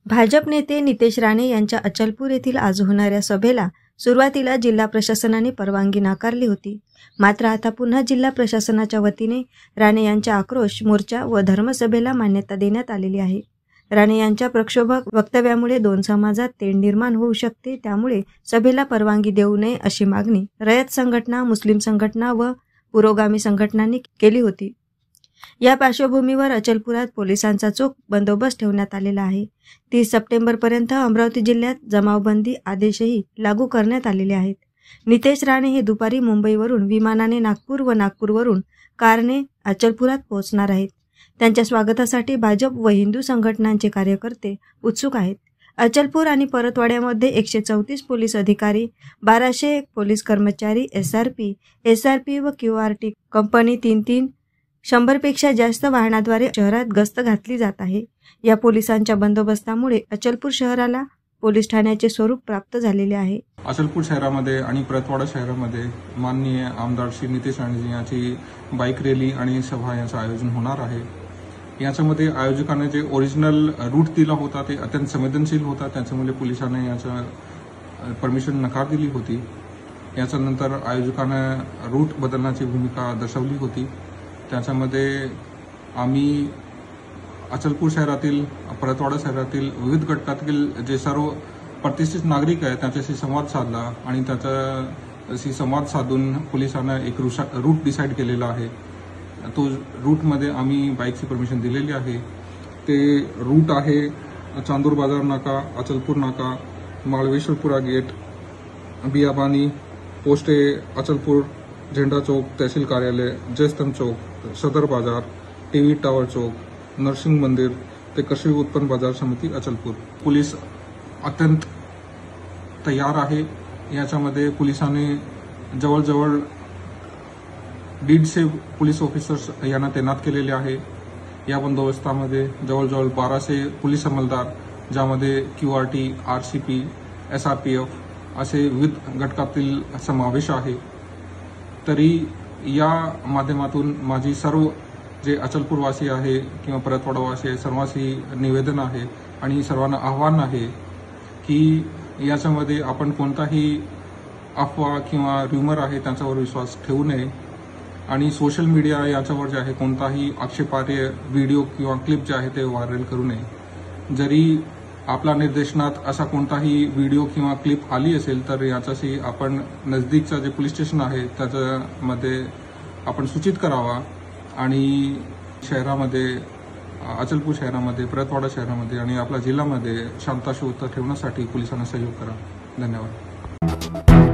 भाजप नेते नितेश राणे यांच्या अचलपूर येथील आज होणाऱ्या सभेला सुरुवातीला जिल्हा प्रशासनाने परवानगी नाकारली होती. मात्र आता पुन्हा जिल्हा प्रशासनाच्या वतीने राणे यांच्या आक्रोश मोर्चा व धर्मसभेला मान्यता देण्यात आलेली आहे. राणे यांच्या प्रक्षोभक वक्तव्यामुळे दोन समाजात तेढ निर्माण होऊ शकते, त्यामुळे सभेला परवानगी देऊ नये अशी मागणी रयत संघटना, मुस्लिम संघटना व पुरोगामी संघटनांनी केली होती. या पार्श्वभूमीवर अचलपुरात पोलिसांचा चोख बंदोबस्त ठेवण्यात आलेला आहे. 30 सप्टेंबरपर्यंत अमरावती जिल्ह्यात जमावबंदी आदेशही लागू करण्यात आलेले आहेत. नितेश राणे हे दुपारी मुंबईवरून विमानाने नागपूर व नागपूरवरून कारने अचलपुरात पोहोचणार आहेत. त्यांच्या स्वागतासाठी भाजप व हिंदू संघटनांचे कार्यकर्ते उत्सुक आहेत. अचलपूर आणि परतवाड्यामध्ये 134 पोलीस अधिकारी, 1200 पोलीस कर्मचारी, एसआरपी व क्यूआरटी कंपनी 3 100पेक्षा जास्त वाहनाद्वारे शहरात गस्त घातली जात आहे. या पोलिसांच्या बंदोबस्तामुळे अचलपूर शहराला पोलीस ठाण्याचे स्वरूप प्राप्त झालेले आहे. अचलपूर शहरामध्ये आणि परतवाडा शहरामध्ये माननीय आमदार श्री नितेश राणे यांची बाईक रॅली आणि सभा यांचं आयोजन होणार आहे. याच्यामध्ये आयोजकांनी जे ओरिजिनल रूट दिला होता ते अत्यंत संवेदनशील होता, त्याच्यामुळे पोलिसांनी याचं परमिशन नकार दिली होती. याच्यानंतर आयोजकांना रूट बदलण्याची भूमिका दर्शवली होती. त्याच्यामध्ये आम्ही अचलपूर शहरातील, परतवाडा शहरातील विविध घटकातील जे सर्व प्रतिष्ठित नागरिक आहेत त्यांच्याशी संवाद साधला आणि त्याच्याशी संवाद साधून पोलिसांना एक रूट डिसाईड केलेला आहे. तो रूटमध्ये आम्ही बाईकची परमिशन दिलेली आहे. ते रूट आहे चांदूर बाजार नाका, अचलपूर नाका, माळवेश्वरपुरा गेट, बियाबानी, पोस्टे अचलपूर, झेंडा चौक, तहसील कार्यालय, जयस्तंभ चौक, सदर बाजार, टीव्ही टावर चौक, नरसिंह मंदिर ते कृषी उत्पन्न बाजार समिती अचलपूर. पोलीस अत्यंत तयार आहे. याच्यामध्ये पोलिसांनी जवळजवळ 150 पोलीस ऑफिसर्स यांना तैनात केलेले आहे. या बंदोबस्तामध्ये जवळजवळ 1200 पोलीस अंमलदार, ज्यामध्ये क्यूआरटी, आरसीपी, एसआरपीएफ असे विविध घटकातील समावेश आहे. तरी या माध्यमातून माझी सर्व जे अचलपूरवासी आहे किंवा परतवाडावासी आहे सर्वांशी निवेदन आहे आणि सर्वांना आव्हान आहे की याच्यामध्ये आपण कोणताही अफवा किंवा र्युमर आहे त्यांच्यावर विश्वास ठेवू नये आणि सोशल मीडिया याच्यावर जे आहे कोणताही आक्षेपार्ह व्हिडिओ किंवा क्लिप जे आहे ते व्हायरल करू नये. जरी आपल्या निर्देशनात असा कोणताही व्हिडिओ किंवा क्लिप आली असेल तर याच्याशी आपण नजदीकचं जे पोलीस स्टेशन आहे त्याच्यामध्ये आपण सूचित करावा आणि शहरामध्ये, अचलपूर शहरामध्ये, परतवाडा शहरामध्ये आणि आपल्या जिल्ह्यामध्ये शांतता ठेवण्यासाठी पोलिसांना सहयोग करा. धन्यवाद.